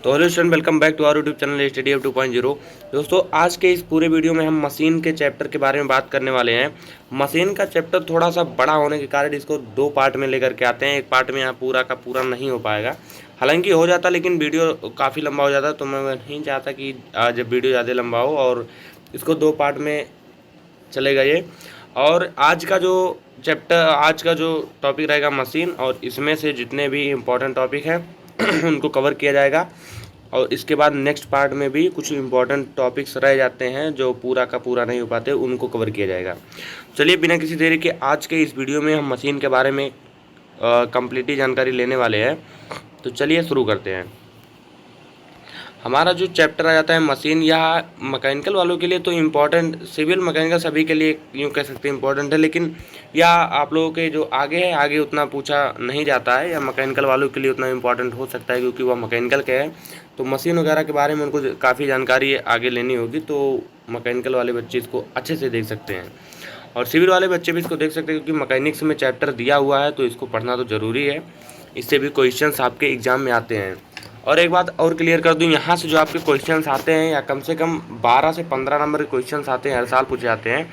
तो hello student, welcome back to our YouTube channel study up 2.0। दोस्तों, आज के इस पूरे वीडियो में हम मशीन के चैप्टर के बारे में बात करने वाले हैं। मशीन का चैप्टर थोड़ा सा बड़ा होने के कारण इसको दो पार्ट में लेकर के आते हैं। एक पार्ट में यहाँ पूरा का पूरा नहीं हो पाएगा, हालांकि हो जाता, लेकिन वीडियो काफ़ी लंबा हो जाता, तो मैं नहीं चाहता कि आज वीडियो ज़्यादा लंबा हो और इसको दो पार्ट में चलेगा ये। और आज का जो टॉपिक रहेगा मशीन, और इसमें से जितने भी इम्पोर्टेंट टॉपिक हैं उनको कवर किया जाएगा। और इसके बाद नेक्स्ट पार्ट में भी कुछ इम्पोर्टेंट टॉपिक्स रह जाते हैं जो पूरा का पूरा नहीं हो पाते, उनको कवर किया जाएगा। चलिए, बिना किसी देरी के आज के इस वीडियो में हम मशीन के बारे में कंप्लीटली जानकारी लेने वाले हैं। तो चलिए शुरू करते हैं। हमारा जो चैप्टर आ जाता है मशीन, या मैकेनिकल वालों के लिए तो इम्पोर्टेंट, सिविल मैकेनिकल सभी के लिए यूँ कह सकते हैं इम्पोर्टेंट है, लेकिन या आप लोगों के जो आगे है, आगे उतना पूछा नहीं जाता है, या मैकेनिकल वालों के लिए उतना इम्पोर्टेंट हो सकता है क्योंकि वह मैकेनिकल के हैं। तो मशीन वगैरह के बारे में उनको काफ़ी जानकारी आगे लेनी होगी, तो मैकेनिकल वाले बच्चे इसको अच्छे से देख सकते हैं और सिविल वाले बच्चे भी इसको देख सकते हैं, क्योंकि मैकेनिक्स में चैप्टर दिया हुआ है तो इसको पढ़ना तो ज़रूरी है। इससे भी क्वेश्चंस आपके एग्ज़ाम में आते हैं। और एक बात और क्लियर कर दूं, यहाँ से जो आपके क्वेश्चंस आते हैं, या कम से कम 12 से 15 नंबर के क्वेश्चंस आते हैं, हर साल पूछे जाते हैं,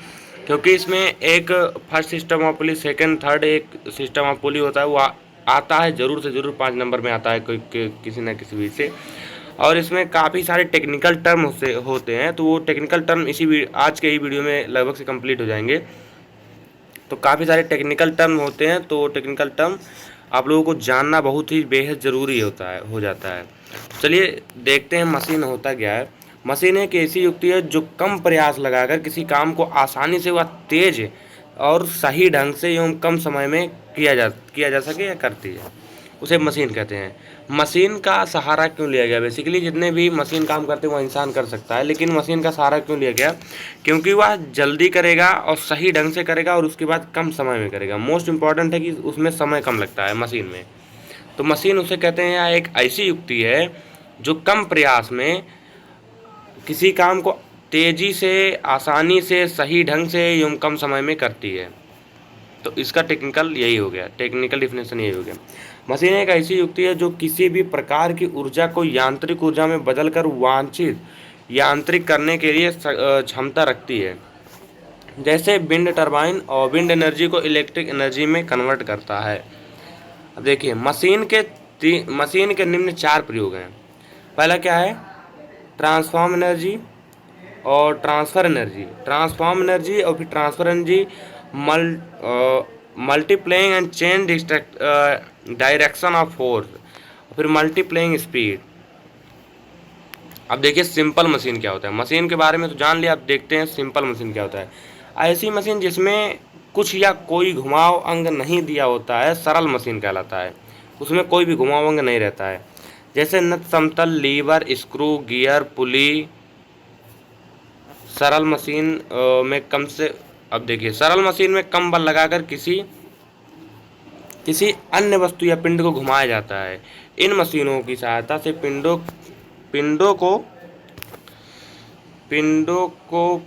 क्योंकि इसमें एक first system of pulley, second third एक सिस्टम ऑफ पुली होता है, वो आता है ज़रूर से ज़रूर 5 नंबर में आता है किसी न किसी भी से। और इसमें काफ़ी सारे टेक्निकल टर्म होते हैं, तो वो टेक्निकल टर्म आज के ही वीडियो में लगभग से कंप्लीट हो जाएंगे। तो काफ़ी सारे टेक्निकल टर्म होते हैं, तो टेक्निकल टर्म आप लोगों को जानना बहुत ही बेहद ज़रूरी हो जाता है। चलिए देखते हैं मशीन होता क्या है। मशीन एक ऐसी युक्ति है जो कम प्रयास लगाकर किसी काम को आसानी से व तेज और सही ढंग से एवं कम समय में किया जा सके या करती है, उसे मशीन कहते हैं। मशीन का सहारा क्यों लिया गया? बेसिकली जितने भी मशीन काम करते हैं वो इंसान कर सकता है, लेकिन मशीन का सहारा क्यों लिया गया? क्योंकि वह जल्दी करेगा और सही ढंग से करेगा, और उसके बाद कम समय में करेगा। मोस्ट इम्पॉर्टेंट है कि उसमें समय कम लगता है मशीन में। तो मशीन उसे कहते हैं, या एक ऐसी युक्ति है जो कम प्रयास में किसी काम को तेज़ी से, आसानी से, सही ढंग से एवं कम समय में करती है। तो इसका टेक्निकल यही हो गया, टेक्निकल डिफिनेशन यही हो गया। मशीन एक ऐसी युक्ति है जो किसी भी प्रकार की ऊर्जा को यांत्रिक ऊर्जा में बदलकर वांछित यांत्रिक करने के लिए क्षमता रखती है। जैसे विंड टरबाइन और विंड एनर्जी को इलेक्ट्रिक एनर्जी में कन्वर्ट करता है। अब देखिए, मशीन के निम्न 4 प्रयोग हैं। पहला क्या है? ट्रांसफॉर्म एनर्जी और ट्रांसफ़र एनर्जी। ट्रांसफॉर्म एनर्जी और फिर transfer energy, multiplying and change direction of force, फिर मल्टीप्लेइंग स्पीड। अब देखिए सिंपल मशीन क्या होता है। मशीन के बारे में तो जान लिया, अब देखते हैं सिंपल मशीन क्या होता है। ऐसी मशीन जिसमें कुछ या कोई घुमाव अंग नहीं दिया होता है, सरल मशीन कहलाता है। उसमें कोई भी घुमाव अंग नहीं रहता है, जैसे नट, समतल, लीवर, स्क्रू, गियर, पुली। सरल मशीन में अब देखिए, सरल मशीन में कम बल लगाकर किसी अन्य वस्तु या पिंड को घुमाया जाता है। इन मशीनों की सहायता से पिंडों को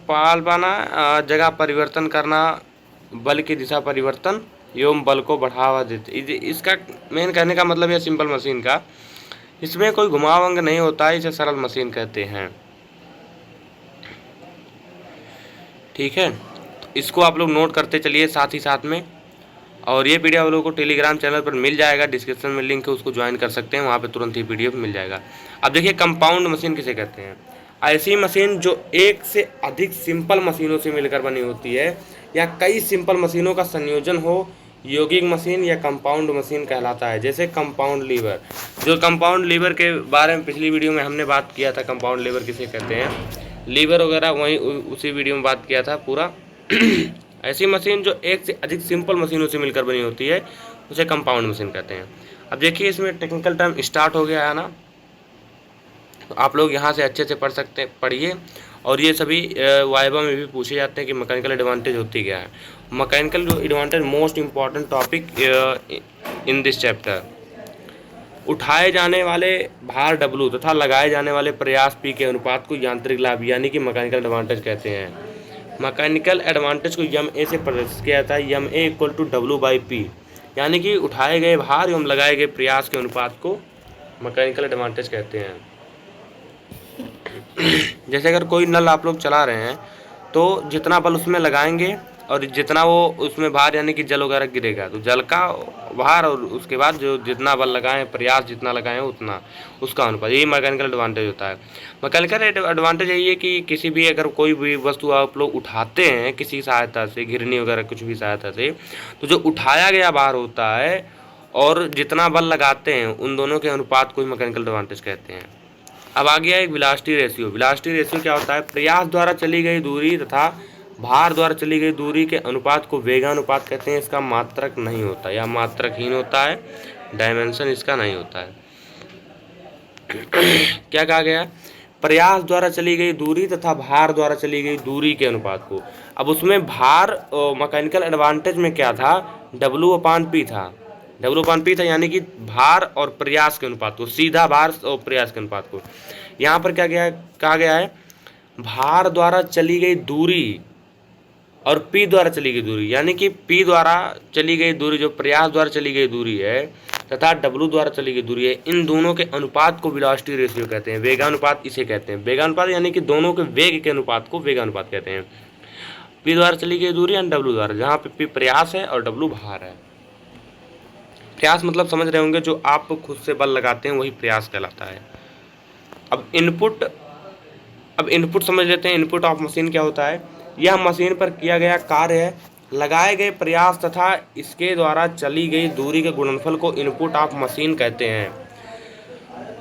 पाल पाना, जगह परिवर्तन करना, बल की दिशा परिवर्तन एवं बल को बढ़ावा देते। इसका मेन कहने का मतलब है सिंपल मशीन का, इसमें कोई घुमाव अंग नहीं होता है, इसे सरल मशीन कहते हैं। ठीक है, तो इसको आप लोग नोट करते चलिए साथ ही साथ में। और ये पीडीएफ आप लोगों को टेलीग्राम चैनल पर मिल जाएगा, डिस्क्रिप्शन में लिंक है, उसको ज्वाइन कर सकते हैं, वहाँ पे तुरंत ही पीडीएफ मिल जाएगा। अब देखिए, कंपाउंड मशीन किसे कहते हैं? ऐसी मशीन जो एक से अधिक सिंपल मशीनों से मिलकर बनी होती है, या कई सिंपल मशीनों का संयोजन हो, यौगिक मशीन या कंपाउंड मशीन कहलाता है। जैसे कंपाउंड लीवर, जो कंपाउंड लीवर के बारे में पिछली वीडियो में हमने बात किया था, कंपाउंड लीवर किसे कहते हैं, लीवर वगैरह, वहीं उसी वीडियो में बात किया था पूरा। ऐसी मशीन जो एक से अधिक सिंपल मशीनों से मिलकर बनी होती है, उसे कंपाउंड मशीन कहते हैं। अब देखिए, इसमें टेक्निकल टर्म स्टार्ट हो गया है ना, तो आप लोग यहाँ से अच्छे से पढ़िए। और ये सभी वाइवा में भी पूछे जाते हैं कि मैकेनिकल एडवांटेज होती क्या है। Mechanical advantage most important topic in this chapter. उठाए जाने वाले भार W तथा लगाए जाने वाले प्रयास P के अनुपात को यांत्रिक लाभ यानी कि मैकेनिकल एडवांटेज कहते हैं। मैकेनिकल एडवांटेज को यम ए से प्रदर्शित किया जाता है, यम ए इक्वल टू W/P, यानी कि उठाए गए भार एवं लगाए गए प्रयास के अनुपात को मैकेनिकल एडवांटेज कहते हैं। जैसे अगर कोई नल आप लोग चला रहे हैं तो जितना बल उसमें लगाएंगे और जितना वो उसमें बाहर यानी कि जल वगैरह गिरेगा तो जल का बाहर, और उसके बाद जो जितना बल लगाएं, प्रयास जितना लगाएं उतना उसका अनुपात, यही मैकेनिकल एडवांटेज होता है। मैकेनिकल एडवांटेज यही है कि किसी भी अगर कोई भी वस्तु आप लोग उठाते हैं किसी सहायता से, घिरनी वगैरह कुछ भी सहायता से, तो जो उठाया गया बाहर होता है और जितना बल लगाते हैं उन दोनों के अनुपात को ही मैकेनिकल एडवांटेज कहते हैं। अब आ गया एक वेलोसिटी रेशियो। वेलोसिटी रेशियो क्या होता है? प्रयास द्वारा चली गई दूरी तथा भार द्वारा चली गई दूरी के अनुपात को वेगानुपात कहते हैं। इसका मात्रक नहीं होता या मात्रकहीन होता है, डायमेंशन इसका नहीं होता है। क्या कहा गया? प्रयास द्वारा चली गई दूरी तथा भार द्वारा चली गई दूरी के अनुपात को। अब उसमें भार मैकेनिकल एडवांटेज में क्या था? W/P था। W/P था यानी कि भार और प्रयास के अनुपात को, सीधा भार और प्रयास के अनुपात को। यहाँ पर क्या कहा गया है? भार द्वारा चली गई दूरी और P द्वारा चली गई दूरी, यानी कि P द्वारा चली गई दूरी जो प्रयास द्वारा चली गई दूरी है तथा W द्वारा चली गई दूरी है, इन दोनों के अनुपात को वेलोसिटी रेशियो कहते हैं। वेगानुपात इसे कहते हैं। वेगानुपात यानी कि दोनों के वेग के अनुपात को वेगानुपात कहते हैं। P द्वारा चली गई दूरी और W द्वारा, जहाँ पे P प्रयास है और W भार है। प्रयास मतलब समझ रहे होंगे, जो आप खुद से बल लगाते हैं वही प्रयास कहलाता है। अब इनपुट समझ लेते हैं। इनपुट ऑफ मशीन क्या होता है? यह मशीन पर किया गया कार्य है। लगाए गए प्रयास तथा इसके द्वारा चली गई दूरी के गुणनफल को इनपुट ऑफ मशीन कहते हैं।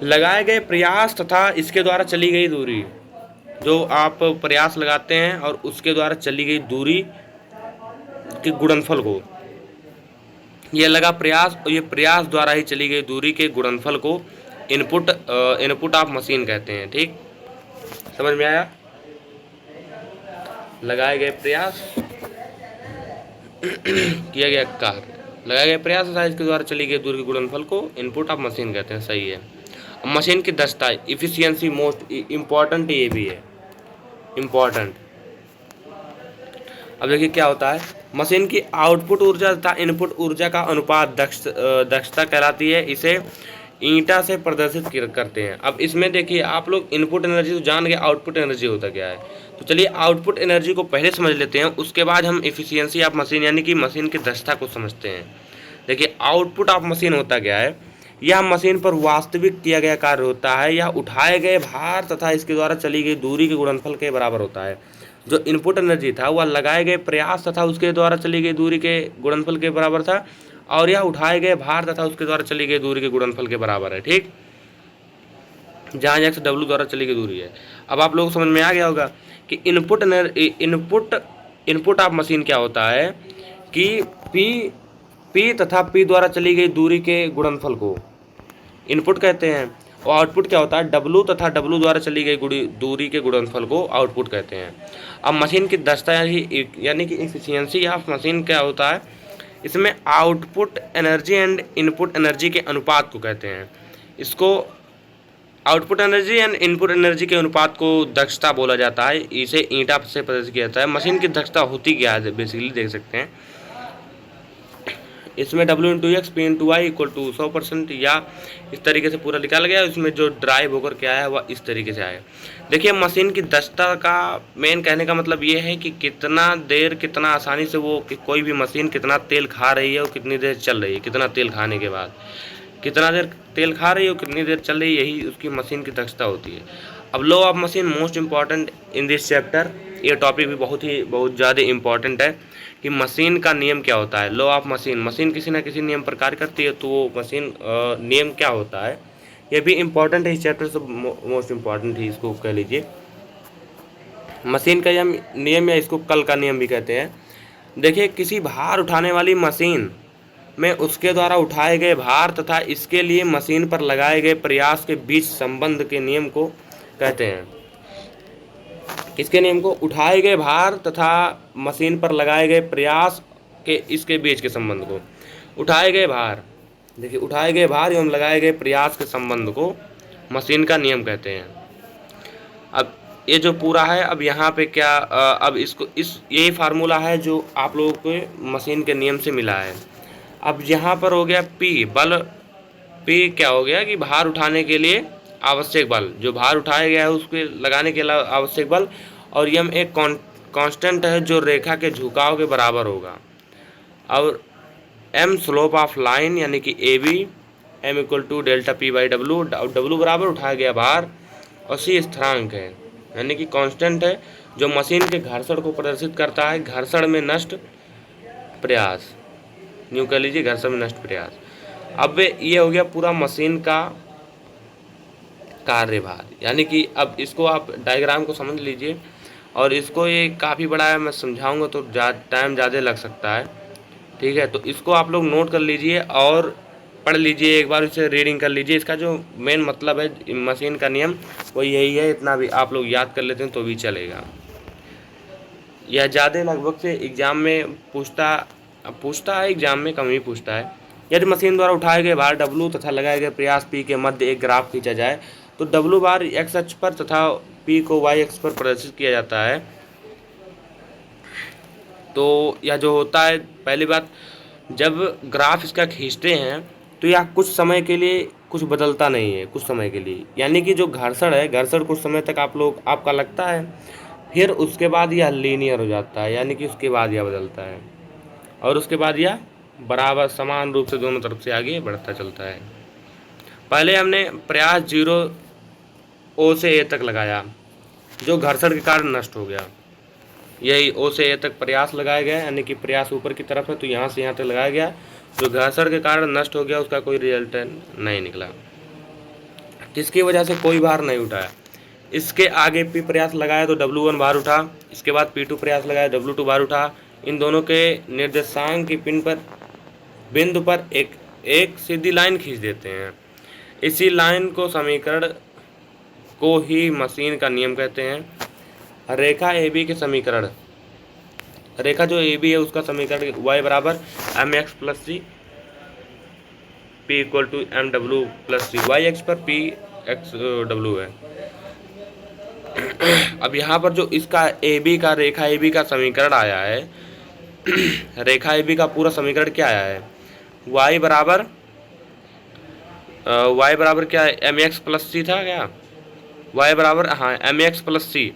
लगाए गए प्रयास तथा इसके द्वारा चली गई दूरी, जो आप प्रयास लगाते हैं और उसके द्वारा चली गई दूरी के गुणनफल को, ये लगा प्रयास और ये प्रयास द्वारा ही चली गई दूरी के गुणनफल को इनपुट ऑफ मशीन कहते हैं। ठीक, समझ में आया? लगाए गए प्रयास किया गया कार्य, लगाए गए प्रयास तथा इसके द्वारा चली गई दूरी के गुणनफल को इनपुट ऑफ मशीन कहते हैं। सही है। अब मशीन की दक्षता, इफिशियंसी मोस्ट इम्पॉर्टेंट, ये भी है इम्पॉर्टेंट। अब देखिए क्या होता है? मशीन की आउटपुट ऊर्जा तथा इनपुट ऊर्जा का अनुपात दक्षता कहलाती है। इसे ईंटा से प्रदर्शित करते हैं। अब इसमें देखिए आप लोग इनपुट एनर्जी तो जान गए, आउटपुट एनर्जी होता क्या है? तो चलिए आउटपुट एनर्जी को पहले समझ लेते हैं, उसके बाद हम इफिशियंसी ऑफ मशीन यानी कि मशीन की दक्षता को समझते हैं। देखिए आउटपुट ऑफ मशीन होता क्या है? यह मशीन पर वास्तविक किया गया कार्य होता है। यह उठाए गए भार तथा इसके द्वारा चली गई दूरी के गुणनफल के बराबर होता है। जो इनपुट एनर्जी था वह लगाए गए प्रयास तथा उसके द्वारा चली गई दूरी के गुणनफल के बराबर था, और यह उठाए गए भार तथा उसके द्वारा चली गई दूरी के गुणनफल के बराबर है। ठीक, जहाँ x W द्वारा चली गई दूरी है। अब आप लोगों को समझ में आ गया होगा कि इनपुट ऑफ मशीन क्या होता है कि P तथा P द्वारा चली गई दूरी के गुणनफल को इनपुट कहते हैं, और आउटपुट क्या होता है? W तथा W द्वारा चली गई दूरी के गुणनफल को आउटपुट कहते हैं। अब मशीन की दक्षता यानी कि एफिशिएंसी ऑफ मशीन क्या होता है? इसमें output energy and input energy के अनुपात को कहते हैं। इसको output energy and input energy के अनुपात को दक्षता बोला जाता है। इसे ईंटा से प्रदर्शित किया जाता है। मशीन की दक्षता होती क्या है? बेसिकली देख सकते हैं, इसमें W/X P/Y इक्वल टू 100% या इस तरीके से पूरा निकाला गया। इसमें जो ड्राइव होकर के आया है वह इस तरीके से आया। देखिए मशीन की दक्षता का मेन कहने का मतलब ये है कि कितना देर, कितना आसानी से वो कि कोई भी मशीन कितना तेल खा रही है और कितनी देर चल रही है, कितना तेल खाने के बाद कितना देर तेल खा रही है और कितनी देर चल रही है, यही उसकी मशीन की दक्षता होती है। अब law of machine most important in this chapter, ये टॉपिक भी बहुत ज़्यादा इम्पॉर्टेंट है कि मशीन का नियम क्या होता है। लॉ ऑफ मशीन, मशीन किसी न किसी नियम पर कार्य करती है, तो वो मशीन नियम क्या होता है, ये भी इम्पॉर्टेंट है। इस चैप्टर से मोस्ट इम्पॉर्टेंट ही इसको कह लीजिए। मशीन का नियम या इसको कल का नियम भी कहते हैं। देखिए किसी भार उठाने वाली मशीन में उसके द्वारा उठाए गए भार तथा इसके लिए मशीन पर लगाए गए प्रयास के बीच संबंध के नियम को कहते हैं। इसके नियम को उठाए गए भार तथा मशीन पर लगाए गए प्रयास के इसके बीच के संबंध को, उठाए गए भार, देखिए उठाए गए भार एवं लगाए गए प्रयास के संबंध को मशीन का नियम कहते हैं। अब ये जो पूरा है, अब यहाँ पे क्या अब इसको यही फार्मूला है जो आप लोगों को मशीन के नियम से मिला है। अब यहाँ पर हो गया P बल पी क्या हो गया कि भार उठाने के लिए आवश्यक बल, जो भार उठाया गया है उसके लगाने के लिए आवश्यक बल, और यम एक कांस्टेंट है जो रेखा के झुकाव के बराबर होगा। और एम स्लोप ऑफ लाइन यानी कि A B, M equal to delta P by W, W बराबर उठाया गया भार, और सी स्थिरांक है यानी कि कांस्टेंट है जो मशीन के घर्षण को प्रदर्शित करता है, घर्षण में नष्ट प्रयास, यूँ कह लीजिए घर्षण में नष्ट प्रयास। अब ये हो गया पूरा मशीन का कार्यभार, यानी कि अब इसको आप डायग्राम को समझ लीजिए, और इसको ये काफ़ी बड़ा है, मैं समझाऊंगा तो टाइम ज़्यादा लग सकता है, ठीक है। तो इसको आप लोग नोट कर लीजिए और पढ़ लीजिए, एक बार इसे रीडिंग कर लीजिए। इसका जो मेन मतलब है मशीन का नियम वो यही है, इतना भी आप लोग याद कर लेते हैं तो भी चलेगा। यह ज़्यादा लगभग से एग्जाम में पूछता है, एग्जाम में कम ही पूछता है। यदि मशीन द्वारा उठाए गए भार W तथा लगाए गए प्रयास P के मध्य एक ग्राफ खींचा जाए तो W बार x अक्ष पर तथा P को y अक्ष पर प्रदर्शित किया जाता है। तो यह जो होता है, पहली बात, जब ग्राफ इसका खींचते हैं तो यह कुछ समय के लिए कुछ बदलता नहीं है, कुछ समय के लिए, यानी कि जो घर्षण है, घर्षण कुछ समय तक आपका लगता है, फिर उसके बाद यह लीनियर हो जाता है, यानी कि उसके बाद यह बदलता है, और उसके बाद यह बराबर समान रूप से दोनों तरफ से आगे बढ़ता चलता है। पहले हमने प्रयास 0 O से A तक लगाया, जो घर्षण के कारण नष्ट हो गया। यही O से A तक प्रयास लगाया गया, यानी कि प्रयास ऊपर की तरफ है तो यहाँ से यहाँ तक लगाया गया, जो घर्षण के कारण नष्ट हो गया उसका कोई रिजल्ट नहीं निकला, जिसकी वजह से कोई भार नहीं उठाया। इसके आगे P प्रयास लगाया तो W1 भार उठा, इसके बाद P2 प्रयास लगाया, W2 भार उठा। इन दोनों के निर्देशांक की बिंदु पर एक सीधी लाइन खींच देते हैं। इसी लाइन को समीकरण को ही मशीन का नियम कहते हैं। रेखा AB के समीकरण, रेखा जो AB है उसका समीकरण y बराबर mx plus C, P equal to mw plus C, y X पर P एक्स W है। अब यहाँ पर जो इसका AB का, रेखा AB का समीकरण आया है, रेखा AB का पूरा समीकरण क्या आया है, y बराबर क्या है, mx प्लस सी था क्या, y बराबर, हाँ, mx प्लस सी।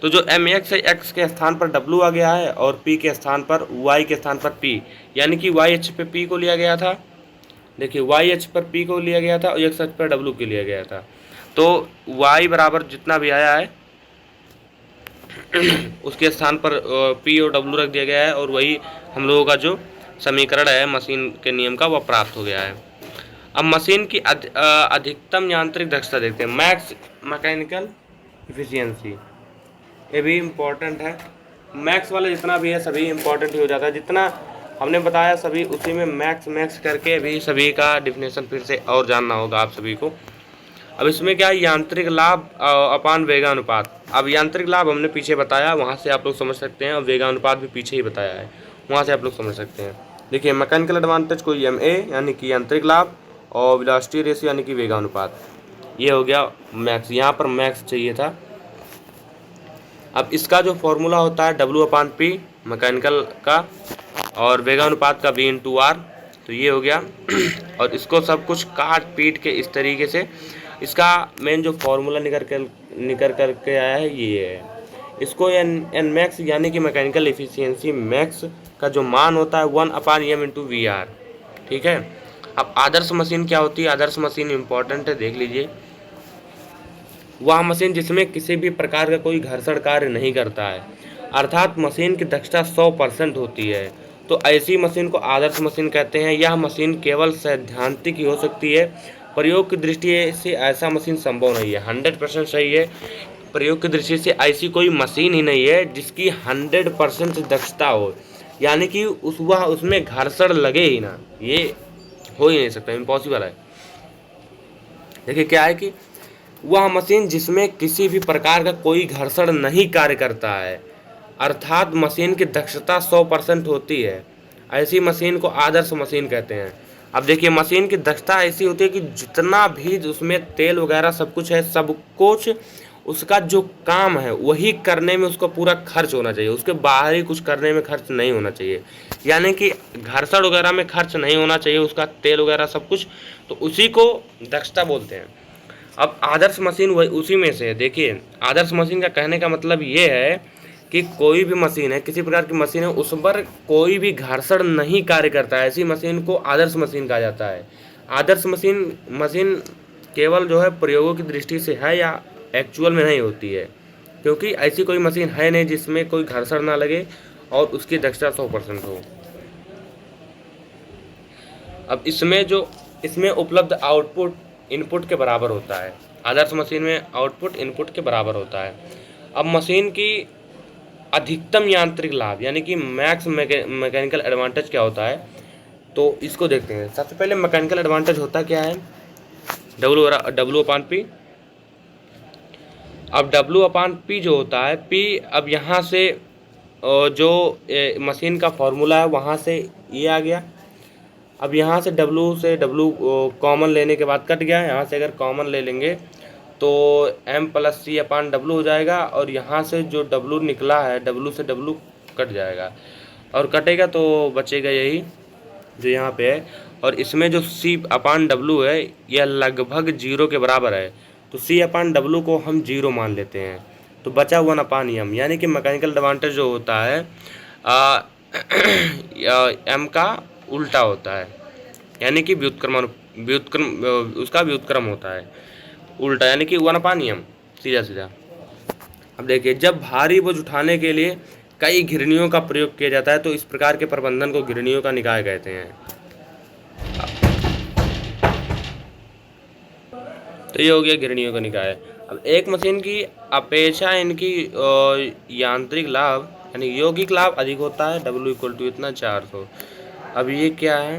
तो जो mx है, x के स्थान पर w आ गया है और p के स्थान पर, y के स्थान पर p, यानी कि y अक्ष पे p को लिया गया था, देखिए y अक्ष पर p को लिया गया था और x अक्ष पर w को लिया गया था। तो y बराबर जितना भी आया है उसके स्थान पर p और w रख दिया गया है, और वही हम लोगों का जो समीकरण है मशीन के नियम का, वह प्राप्त हो गया है। अब मशीन की अधिकतम यांत्रिक दक्षता देखते हैं, मैक्स मैकेनिकल इफिशियंसी, ये भी इम्पोर्टेंट है। मैक्स वाला जितना भी है सभी इम्पोर्टेंट ही हो जाता है, जितना हमने बताया सभी उसी में मैक्स करके भी सभी का डिफिनेशन फिर से और जानना होगा आप सभी को। अब इसमें क्या है, यांत्रिक लाभ अपान वेगानुपात। अब यांत्रिक लाभ हमने पीछे बताया, वहाँ से आप लोग समझ सकते हैं, और वेगानुपात भी पीछे ही बताया है, वहाँ से आप लोग समझ सकते हैं। देखिए, मैकेनिकल एडवांटेज को MA यानी कि यांत्रिक लाभ, और वेलोसिटी रेशियो यानी कि वेगानुपात, ये हो गया मैक्स, यहाँ पर मैक्स चाहिए था। अब इसका जो फॉर्मूला होता है W/P मैकेनिकल का, और वेगानुपात का V/R, तो ये हो गया। और इसको सब कुछ काट पीट के इस तरीके से इसका मेन जो फॉर्मूला निकल करके आया है ये है। इसको एन मैक्स यानी कि मैकेनिकल एफिशिएंसी मैक्स का जो मान होता है 1/m/VR, ठीक है। अब आदर्श मशीन क्या होती है, आदर्श मशीन इंपॉर्टेंट है, देख लीजिए। वह मशीन जिसमें किसी भी प्रकार का कोई घर्षण कार्य नहीं करता है, अर्थात मशीन की दक्षता 100% होती है, तो ऐसी मशीन को आदर्श मशीन कहते हैं। यह मशीन केवल सैद्धांतिक ही हो सकती है, प्रयोग की दृष्टि से ऐसा मशीन संभव नहीं है। 100% सही है, प्रयोग की दृष्टि से ऐसी कोई मशीन ही नहीं है जिसकी 100% दक्षता हो, यानी कि उसमें घर्षण लगे ही ना, ये हो ही नहीं सकता, इम्पॉसिबल है। देखिए क्या है कि वह मशीन जिसमें किसी भी प्रकार का कोई घर्षण नहीं कार्य करता है, अर्थात मशीन की दक्षता 100% होती है, ऐसी मशीन को आदर्श मशीन कहते हैं। अब देखिए, मशीन की दक्षता ऐसी होती है कि जितना भी उसमें तेल वगैरह सब कुछ है, सब कुछ उसका जो काम है वही करने में उसका पूरा खर्च होना चाहिए, उसके बाहरी कुछ करने में खर्च नहीं होना चाहिए। यानी कि घर्षण वगैरह में खर्च नहीं होना चाहिए उसका, तेल वगैरह सब कुछ, तो उसी को दक्षता बोलते हैं। अब आदर्श मशीन वही उसी में से है। देखिए, आदर्श मशीन का कहने का मतलब ये है कि कोई भी मशीन है, किसी प्रकार की मशीन है, उस पर कोई भी घर्षण नहीं कार्य करता है, ऐसी मशीन को आदर्श मशीन कहा जाता है। आदर्श मशीन मशीन केवल जो है प्रयोगों की दृष्टि से है या एक्चुअल में नहीं होती है, क्योंकि ऐसी कोई मशीन है नहीं जिसमें कोई घर्षण ना लगे और उसकी दक्षता 100% हो। अब इसमें उपलब्ध आउटपुट इनपुट के बराबर होता है। आदर्श मशीन में आउटपुट इनपुट के बराबर होता है। अब मशीन की अधिकतम यांत्रिक लाभ यानी कि मैक्स मैकेनिकल एडवांटेज क्या होता है, तो इसको देखते हैं। सबसे पहले मैकेनिकल एडवांटेज होता क्या है, डब्ल्यू अपान पी। अब डब्ल्यू अपान पी जो होता है, पी अब यहाँ से जो मशीन का फॉर्मूला है वहाँ से ये आ गया। अब यहाँ से डब्ल्यू कॉमन लेने के बाद कट गया, यहाँ से अगर कॉमन ले लेंगे तो m प्लस सी अपान डब्ल्यू हो जाएगा, और यहाँ से जो डब्ल्यू निकला है डब्ल्यू से डब्ल्यू कट जाएगा और कटेगा तो बचेगा यही जो यहाँ पे है। और इसमें जो c अपान डब्ल्यू है यह लगभग 0 के बराबर है, तो c अपान डब्ल्यू को हम 0 मान लेते हैं, तो बचा 1 अपान m। यानी कि मैकेनिकल एडवांटेज जो होता है m का उल्टा होता है, यानी कि उसका व्युत्क्रम होता है उल्टा, यानी कि 1 अपान m सीधा सीधा। अब देखिए, जब भारी बोझ उठाने के लिए कई घिरनियों का प्रयोग किया जाता है तो इस प्रकार के प्रबंधन को घिरनियों का निकाय कहते हैं। तो ये हो गया घिरनियों का निकाय। अब एक मशीन की अपेक्षा इनकी यांत्रिक लाभ यानी यौगिक लाभ अधिक होता है, W इक्वल टू इतना 400। अब ये क्या है,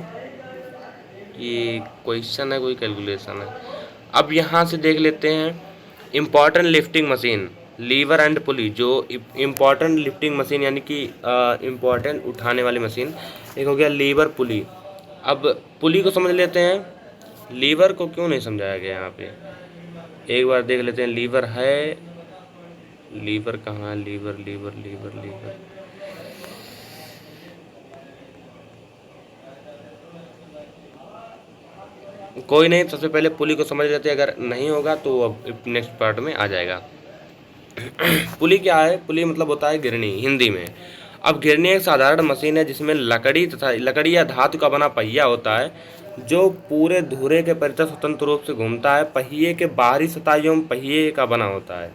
ये क्वेश्चन है, कोई कैलकुलेशन है। अब यहाँ से देख लेते हैं important lifting machine, lever and pulley. जो इम्पॉर्टेंट लिफ्टिंग मशीन यानी कि इम्पॉर्टेंट उठाने वाली मशीन, एक हो गया लीवर पुली। अब पुली को समझ लेते हैं, लीवर को क्यों नहीं समझाया गया यहाँ पे, एक बार देख लेते हैं। लीवर है, लीवर कहाँ है, लीवर लीवर लीवर लीवर कोई नहीं, सबसे पहले पुली को समझ लेते हैं, अगर नहीं होगा तो अब नेक्स्ट पार्ट में आ जाएगा। पुली क्या है, पुली मतलब होता है घिरनी हिंदी में। अब घिरनी एक साधारण मशीन है जिसमें लकड़ी या धातु का बना पहिया होता है जो पूरे धुरे के परितः स्वतंत्र रूप से घूमता है। पहिए के बाहरी सतह एवं पहिए का बना होता है।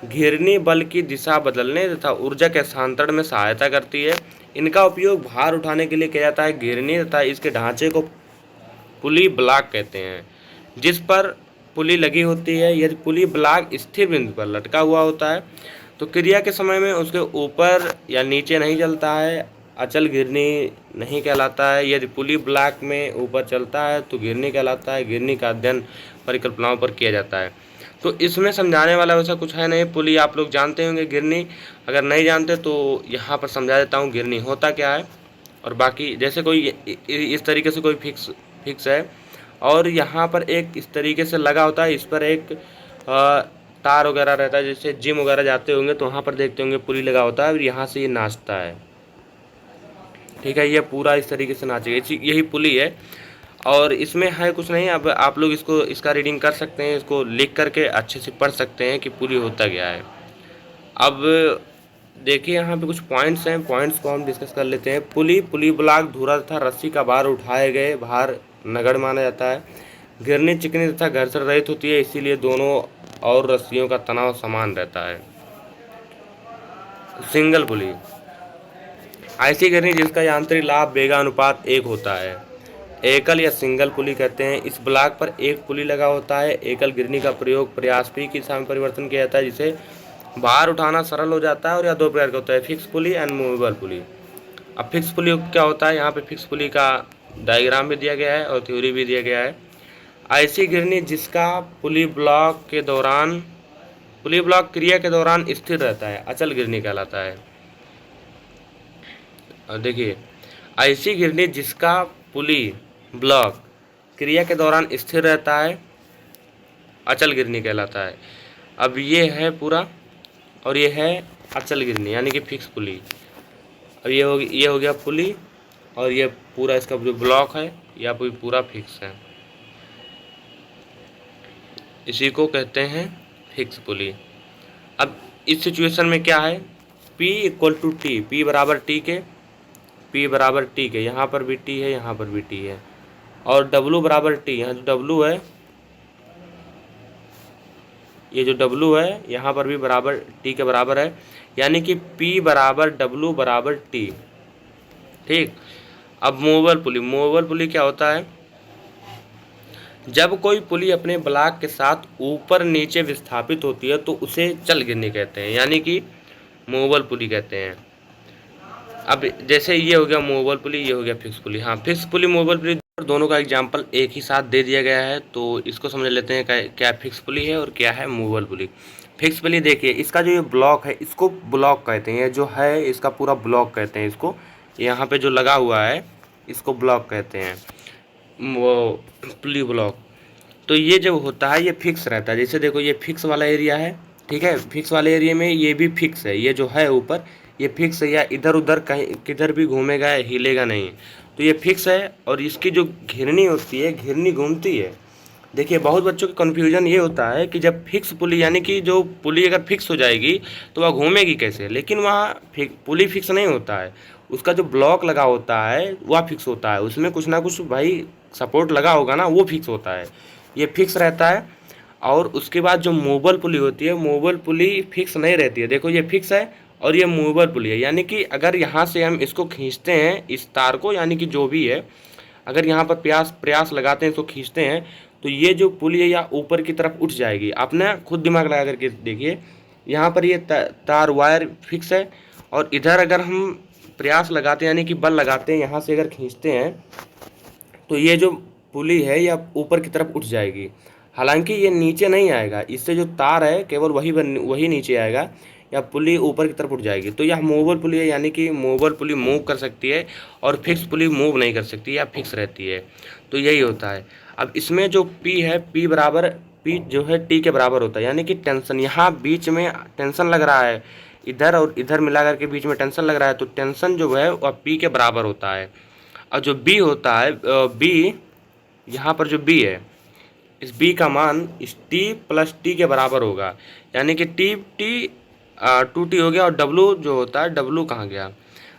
घिरनी बल की दिशा बदलने तथा ऊर्जा के स्थानांतरण में सहायता करती है। इनका उपयोग भार उठाने के लिए किया जाता है। घिरनी तथा इसके ढांचे को पुली ब्लॉक कहते हैं, जिस पर पुली लगी होती है। यदि पुली ब्लॉक स्थिर बिंदु पर लटका हुआ होता है तो क्रिया के समय में उसके ऊपर या नीचे नहीं चलता है, अचल घिरनी नहीं कहलाता है। यदि पुली ब्लॉक में ऊपर चलता है तो घिरनी कहलाता है। घिरनी का अध्ययन परिकल्पनाओं पर किया जाता है। तो इसमें समझाने वाला वैसा कुछ है नहीं। पुली आप लोग जानते होंगे, घिरनी अगर नहीं जानते तो यहाँ पर समझा देता हूँ घिरनी होता क्या है। और बाकी जैसे कोई इस तरीके से कोई फिक्स है और यहाँ पर एक इस तरीके से लगा होता है, इस पर एक तार वगैरह रहता है, जैसे जिम वगैरह जाते होंगे तो वहाँ पर देखते होंगे पुली लगा होता है और यहाँ से ये नाचता है, ठीक है। ये पूरा इस तरीके से नाचेगा, यही पुली है। और इसमें है कुछ नहीं। अब आप लोग इसका रीडिंग कर सकते हैं, इसको लिख करके अच्छे से पढ़ सकते हैं कि पुली होता क्या है। अब देखिए यहाँ पे कुछ पॉइंट्स हैं, पॉइंट्स को हम डिस्कस कर लेते हैं। पुली ब्लॉक धुरा तथा रस्सी का भार उठाए गए भार नगण्य माना जाता है। घिरनी चिकनी तथा घर्षण रहित होती है, इसीलिए दोनों और रस्सियों का तनाव समान रहता है। सिंगल पुली ऐसी घिरनी जिसका यांत्रिक लाभ वेगानुपात 1 होता है, एकल या सिंगल पुली कहते हैं। इस ब्लॉक पर एक पुली लगा होता है। एकल घिरनी का प्रयोग प्रयास P की दिशा में परिवर्तन किया जाता है, जिसे भार उठाना सरल हो जाता है। और यह 2 प्रकार का होता है, fix pulley and movable pulley. अब फिक्स पुली क्या होता है, यहाँ पे फिक्स पुली का डायग्राम भी दिया गया है और थ्योरी भी दिया गया है। ऐसी घिरनी जिसका पुली ब्लॉक क्रिया के दौरान स्थिर रहता है, अचल घिरनी कहलाता है। और देखिए, ऐसी घिरनी जिसका पुली ब्लॉक क्रिया के दौरान स्थिर रहता है, अचल घिरनी कहलाता है। अब ये है पूरा, और ये है अचल गिरनी यानी कि फिक्स पुली। अब ये हो गया पुली, और ये पूरा इसका जो ब्लॉक है या पूरा फिक्स है, इसी को कहते हैं फिक्स पुली। अब इस सिचुएशन में क्या है, P equal to T, P बराबर टी के, P बराबर टी के, यहाँ पर भी टी है, यहाँ पर भी टी है, और W बराबर टी, यहाँ जो W है, ये जो W है यहाँ पर भी बराबर टी के बराबर है, यानी कि P बराबर W बराबर टी। ठीक। अब मूवेबल पुली क्या होता है, जब कोई पुली अपने ब्लॉक के साथ ऊपर नीचे विस्थापित होती है तो उसे चल गिरनी कहते हैं, यानी कि मूवेबल पुली कहते हैं। अब जैसे ये हो गया मूवेबल पुली, ये हो गया फिक्स पुली। हाँ, फिक्स पुली मूवेबल पुली दोनों का एग्जांपल एक ही साथ दे दिया गया है, तो इसको समझ लेते हैं क्या फिक्स पुली है और क्या है मूवेबल पुली। फिक्स पुली देखिए, इसका जो ये ब्लॉक है इसको ब्लॉक कहते हैं, जो है इसका पूरा ब्लॉक कहते हैं इसको, यहाँ पे जो लगा हुआ है इसको ब्लॉक कहते हैं, वो पुली ब्लॉक। तो ये जब होता है ये फिक्स रहता है, जैसे देखो ये फिक्स वाला एरिया है, ठीक है, फिक्स वाले एरिया में ये भी फिक्स है, ये जो है ऊपर ये फिक्स है, या इधर उधर कहीं किधर भी घूमेगा हिलेगा नहीं, तो ये फिक्स है। और इसकी जो घिरनी होती है, घिरनी घूमती है। देखिए बहुत बच्चों का कन्फ्यूजन ये होता है कि जब फिक्स पुली यानी कि जो पुली अगर फिक्स हो जाएगी तो वह घूमेगी कैसे, लेकिन वहाँ पुली फिक्स नहीं होता है, उसका जो ब्लॉक लगा होता है वह फिक्स होता है, उसमें कुछ ना कुछ भाई सपोर्ट लगा होगा ना, वो फिक्स होता है, ये फिक्स रहता है। और उसके बाद जो मूवेबल पुली होती है, मूवेबल पुली फिक्स नहीं रहती है। देखो ये फिक्स है और ये मूवेबल पुली है, यानी कि अगर यहाँ से हम इसको खींचते हैं इस तार को, यानी कि जो भी है, अगर यहाँ पर प्रयास लगाते हैं इसको खींचते हैं तो ये जो पुली है या ऊपर की तरफ उठ जाएगी। आपने खुद दिमाग लगा करके देखिए, यहाँ पर ये तार वायर फिक्स है, और इधर अगर हम प्रयास लगाते हैं यानी कि बल लगाते हैं, यहाँ से अगर खींचते हैं तो ये जो पुली है या ऊपर की तरफ उठ जाएगी। हालांकि ये नीचे नहीं आएगा, इससे जो तार है केवल वही नीचे आएगा, या पुली ऊपर की तरफ उठ जाएगी। तो यह मूवेबल पुली है, यानी कि मूवेबल पुली मूव कर सकती है और फिक्स पुली मूव नहीं कर सकती या फिक्स रहती है। तो यही होता है। अब इसमें जो P है, P जो है T के बराबर होता है, यानी कि टेंशन, यहाँ बीच में टेंशन लग रहा है, इधर और इधर मिला करके बीच में टेंशन लग रहा है, तो टेंशन जो है वह P के बराबर होता है। और जो B होता है, B यहाँ पर जो B है, इस B का मान इस T प्लस T के बराबर होगा, यानी कि T 2T हो गया, और W जो होता है, W कहाँ गया,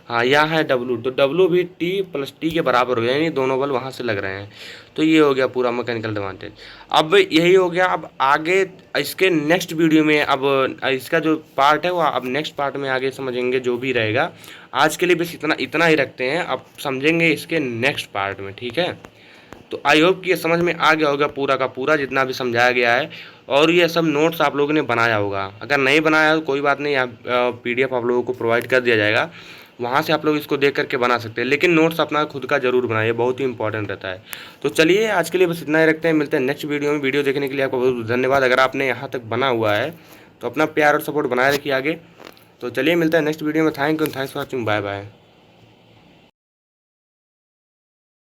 हाँ यहाँ है W, तो W भी T प्लस T के बराबर हो गया, यानी दोनों बल वहाँ से लग रहे हैं। तो ये हो गया पूरा मैकेनिकल एडवांटेज। अब यही हो गया। अब आगे इसके नेक्स्ट वीडियो में, अब इसका जो पार्ट है वो अब नेक्स्ट पार्ट में आगे समझेंगे जो भी रहेगा। आज के लिए बस इतना ही रखते हैं, अब समझेंगे इसके नेक्स्ट पार्ट में, ठीक है। तो आई होप कि ये समझ में आ गया होगा पूरा का पूरा जितना भी समझाया गया है, और ये सब नोट्स आप लोगों ने बनाया होगा। अगर नहीं बनाया तो कोई बात नहीं, PDF आप लोगों को प्रोवाइड कर दिया जाएगा, वहाँ से आप लोग इसको देख करके बना सकते हैं, लेकिन नोट्स अपना खुद का जरूर बनाइए, बहुत ही इंपॉर्टेंट रहता है। तो चलिए आज के लिए बस इतना ही रखते हैं, मिलते हैं नेक्स्ट वीडियो में। वीडियो देखने के लिए आपको बहुत धन्यवाद। अगर आपने यहाँ तक बना हुआ है तो अपना प्यार और सपोर्ट बनाए रखिए आगे। तो चलिए मिलते हैं नेक्स्ट वीडियो में। Thanks for watching, bye bye.